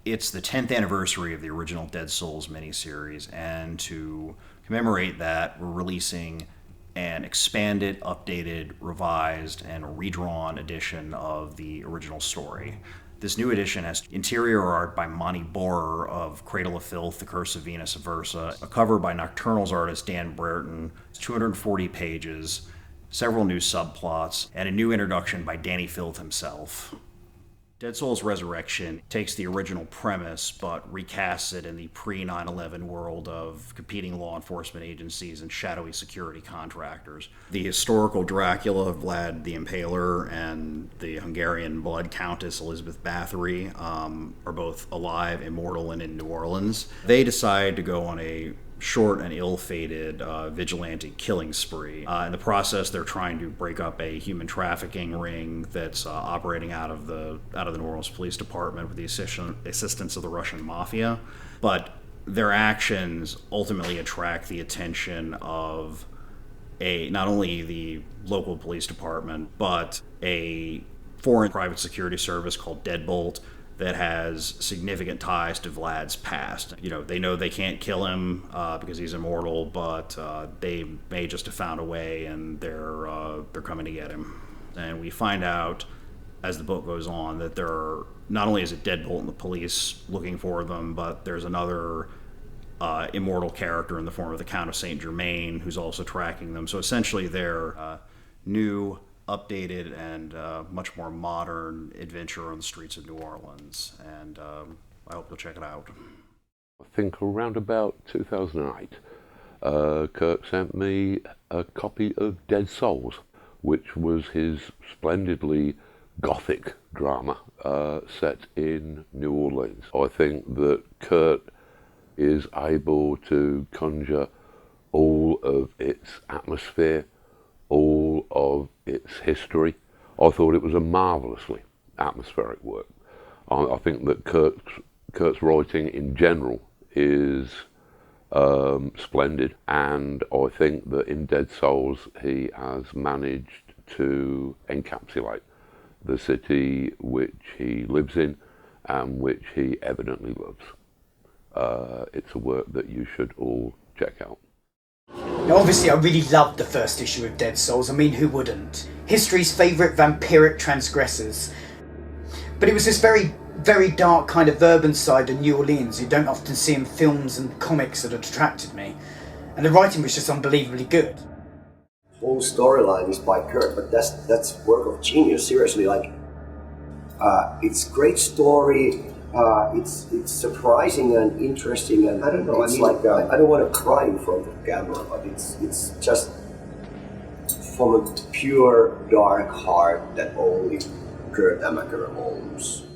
It's the 10th anniversary of the original Dead Souls miniseries, and to commemorate that, we're releasing an expanded, updated, revised, and redrawn edition of the original story. This new edition has interior art by Montgomery Borror of Cradle of Filth, The Curse of Venus Aversa, a cover by Nocturnals artist Dan Brereton, 240 pages, several new subplots, and a new introduction by Dani Filth himself. Dead Souls Resurrection takes the original premise but recasts it in the pre-9/11 world of competing law enforcement agencies and shadowy security contractors. The historical Dracula, Vlad the Impaler, and the Hungarian blood countess, Erzsébet Báthory, are both alive, immortal, and in New Orleans. They decide to go on a short and ill-fated vigilante killing spree. In the process, they're trying to break up a human trafficking ring that's operating out of the New Orleans Police Department with the assistance of the Russian mafia. But their actions ultimately attract the attention of not only the local police department, but a foreign private security service called Deadbolt that has significant ties to Vlad's past. They know they can't kill him because he's immortal, but they may just have found a way, and they're coming to get him. And we find out as the book goes on that not only is it Deadbolt and the police looking for them, but there's another immortal character in the form of the Count of Saint Germain who's also tracking them. So essentially they're new, updated, and much more modern adventure on the streets of New Orleans, and I hope you'll check it out. I think around about 2008, Kurt sent me a copy of Dead Souls, which was his splendidly gothic drama set in New Orleans. I think that Kurt is able to conjure all of its atmosphere, all of its history. I thought it was a marvellously atmospheric work. I think that Kurt's writing in general is splendid, and I think that in Dead Souls he has managed to encapsulate the city which he lives in and which he evidently loves. It's a work that you should all check out. Now obviously I really loved the first issue of Dead Souls. I mean, who wouldn't? History's favourite vampiric transgressors. But it was this very, very dark kind of urban side of New Orleans you don't often see in films and comics that had attracted me. And the writing was just unbelievably good. The whole storyline is by Kurt, but that's work of genius, seriously. It's great story. It's surprising and interesting, and I don't know. It's I don't want to cry in front of the camera, but it's just from a pure dark heart that only Kurt Amacker owns.